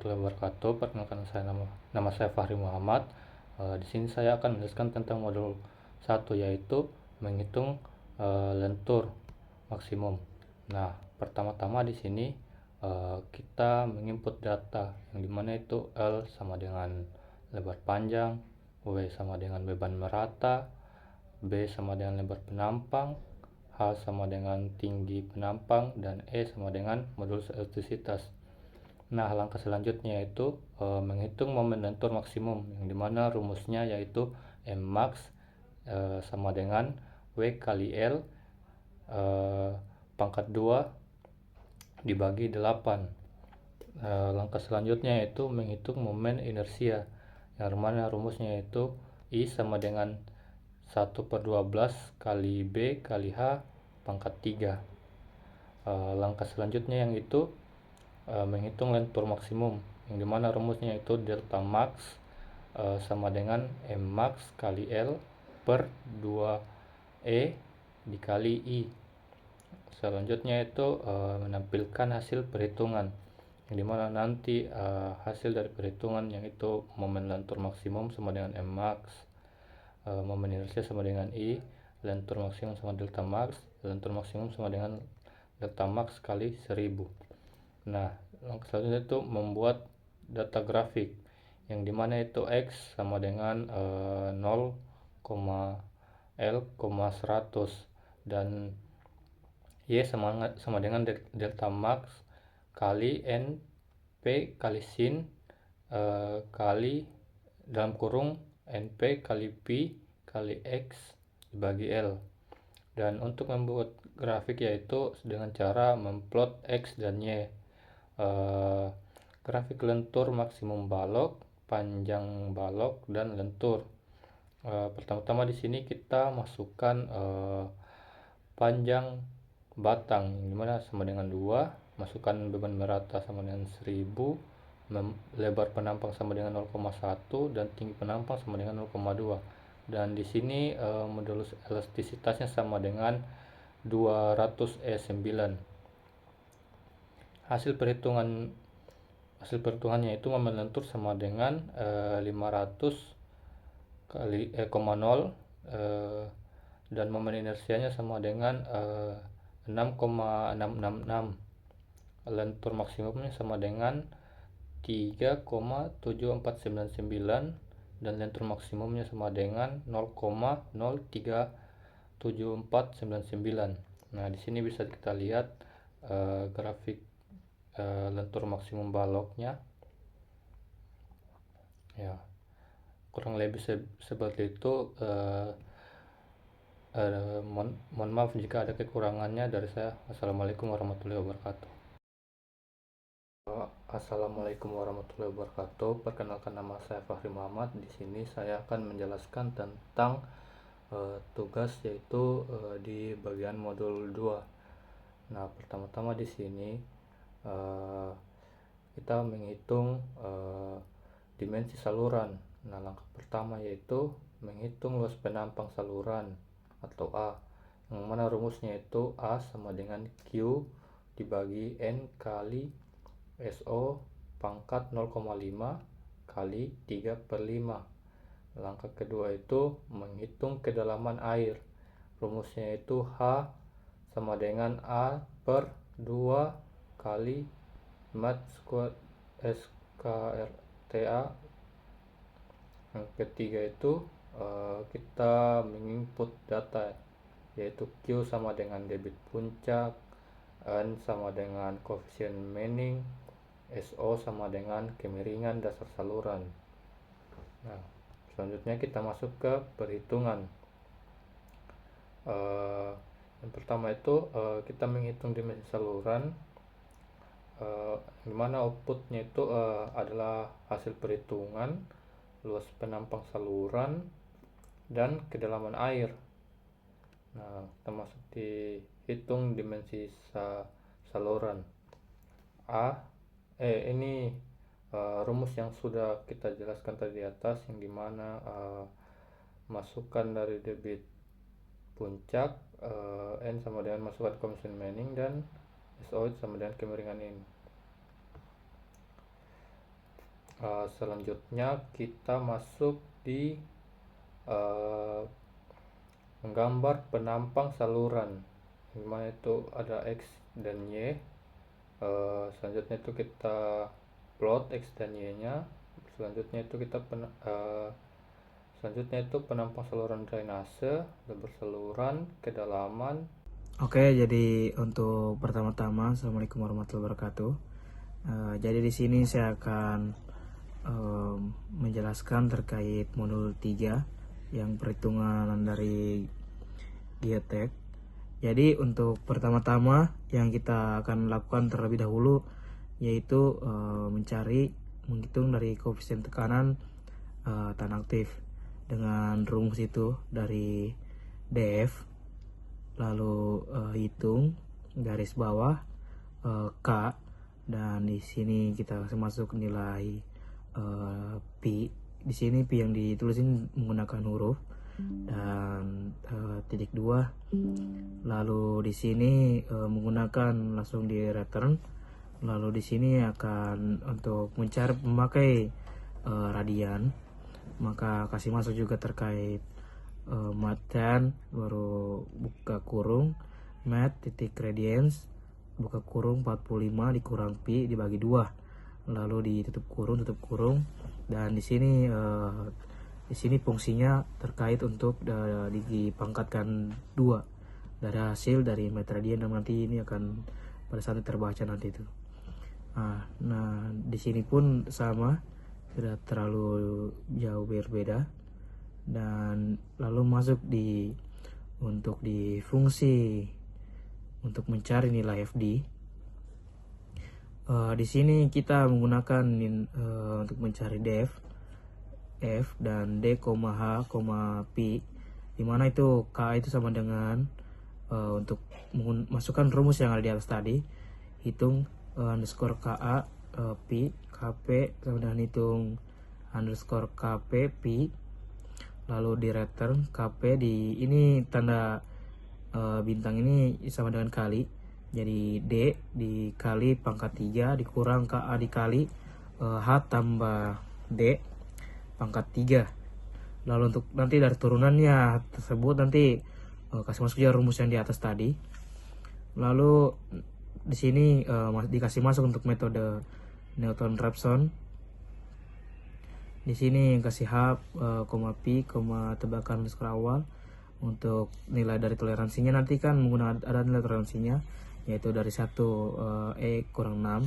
warahmatullahi wabarakatuh. Perkenalkan nama saya Fahri Muhammad. Di sini saya akan menjelaskan tentang modul 1, yaitu menghitung lentur maksimum. Nah, pertama-tama di sini kita menginput data yang dimana itu L sama dengan lebar panjang, W sama dengan beban merata, B sama dengan lebar penampang, H sama dengan tinggi penampang, dan E sama dengan modulus elastisitas. Nah, langkah selanjutnya yaitu menghitung momen lentur maksimum, yang dimana rumusnya yaitu Mmax sama dengan W kali L pangkat 2 dibagi 8. Langkah selanjutnya yaitu menghitung momen inersia, yang dimana rumusnya yaitu I sama dengan 1/12 kali B kali H pangkat 3. Langkah selanjutnya yang itu menghitung lentur maksimum, yang dimana rumusnya itu delta max sama dengan Mmax kali L per 2E dikali I. Selanjutnya itu menampilkan hasil perhitungan, yang dimana nanti hasil dari perhitungan yang itu momen lentur maksimum sama dengan Mmax, momen inersia sama dengan I, lentur maksimum sama delta max, lentur maksimum sama dengan delta max kali 1000. Nah, langkah selanjutnya itu membuat data grafik, yang dimana itu X sama dengan 0, L, 100, dan Y sama dengan delta max kali N P kali sin kali dalam kurung NP kali P kali X dibagi L. Dan untuk membuat grafik yaitu dengan cara memplot X dan Y. Grafik lentur maksimum balok, panjang balok, dan lentur. Pertama-tama di sini kita masukkan panjang batang, dimana sama dengan 2, masukkan beban merata sama dengan 1000, lebar penampang sama dengan 0,1, dan tinggi penampang sama dengan 0,2. Dan di sini modulus elastisitasnya sama dengan 200E9. Hasil perhitungannya itu momen lentur sama dengan 500 kali 0, dan momen inersianya sama dengan 6,666. Lentur maksimumnya sama dengan 3,7499, dan lentur maksimumnya sama dengan 0,03749. Nah, di sini bisa kita lihat grafik lentur maksimum baloknya, ya kurang lebih seperti itu. Mohon maaf jika ada kekurangannya dari saya. Assalamualaikum warahmatullahi wabarakatuh. Assalamualaikum warahmatullahi wabarakatuh. Perkenalkan, nama saya Fahri Muhammad. Di sini saya akan menjelaskan tentang tugas yaitu di bagian modul 2. Nah, pertama-tama di sini kita menghitung dimensi saluran. Nah, langkah pertama yaitu menghitung luas penampang saluran atau A, yang mana rumusnya itu A sama dengan Q dibagi N kali SO pangkat 0,5 kali 3/5. Langkah kedua itu menghitung kedalaman air. Rumusnya itu H sama dengan A per 2 kali mat square SKRTA. Yang ketiga itu kita menginput data, yaitu Q sama dengan debit puncak, N sama dengan koefisien Manning, SO sama dengan kemiringan dasar saluran. Nah, selanjutnya kita masuk ke perhitungan. Yang pertama itu kita menghitung dimensi saluran, dimana outputnya itu adalah hasil perhitungan luas penampang saluran dan kedalaman air. Nah, kita masuk dihitung dimensi saluran. Ini rumus yang sudah kita jelaskan tadi di atas, yang dimana masukan dari debit puncak, N sama dengan masukan koefisien Manning, dan SO sama dengan kemiringan ini. Selanjutnya kita masuk di menggambar penampang saluran, dimana itu ada X dan Y. Selanjutnya itu kita plot X dan Y nya. Selanjutnya itu penampang saluran drainase bersaluran kedalaman. Oke, jadi untuk pertama-tama, Assalamualaikum warahmatullahi wabarakatuh. Jadi di sini saya akan menjelaskan terkait modul 3 yang perhitungan dari geotek. Jadi untuk pertama-tama yang kita akan lakukan terlebih dahulu yaitu menghitung dari koefisien tekanan tanah aktif dengan rumus itu dari DF, lalu hitung garis bawah K, dan di sini kita masuk nilai pi. Di sini pi yang ditulisin menggunakan huruf dan titik 2. Lalu di sini menggunakan langsung di return. Lalu di sini akan untuk mencari memakai radian, maka kasih masuk juga terkait math, baru buka kurung math titik radians buka kurung 45 dikurang pi dibagi 2, lalu ditutup kurung, dan di sini fungsinya terkait untuk dipangkatkan 2 dari hasil dari math radian, dan nanti ini akan pada saat terbaca nanti itu. Nah di sini pun sama, tidak terlalu jauh berbeda. Dan lalu masuk untuk di fungsi untuk mencari nilai FD. Di sini kita menggunakan untuk mencari def F dan D, H, pi, dimana itu K itu sama dengan untuk masukkan rumus yang ada di atas tadi, hitung underscore KA pi KP sama dengan hitung underscore KP pi, lalu di return KP di ini tanda bintang ini sama dengan kali, jadi D dikali pangkat 3 dikurang KA dikali H tambah D pangkat 3. Lalu untuk nanti dari turunannya tersebut nanti kasih masuk aja rumus yang di atas tadi. Lalu di sini dikasih masuk untuk metode Newton-Raphson. Di sini kasih H, pi, tebakan underscore awal. Untuk nilai dari toleransinya nanti kan menggunakan ada nilai toleransinya, yaitu dari 1 E kurang 6,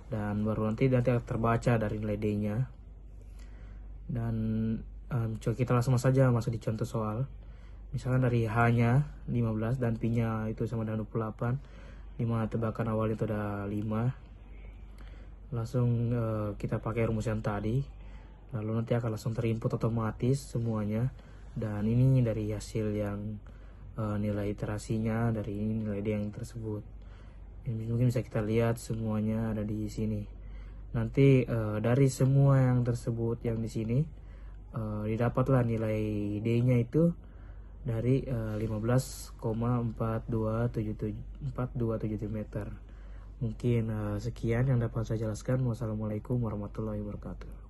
dan baru nanti akan terbaca dari nilai D nya. Dan coba kita langsung saja masuk di contoh soal. Misalkan dari H nya 15 dan P nya itu sama dengan 28, dimana tebakan awal itu ada 5. Langsung kita pakai rumus yang tadi, lalu nanti akan langsung terinput otomatis semuanya. Dan ini dari hasil yang nilai iterasinya dari nilai D yang tersebut. Ini mungkin bisa kita lihat semuanya ada di sini. Nanti dari semua yang tersebut yang di sini didapatlah nilai D nya itu dari 15,4277 meter. Mungkin sekian yang dapat saya jelaskan. Wassalamualaikum warahmatullahi wabarakatuh.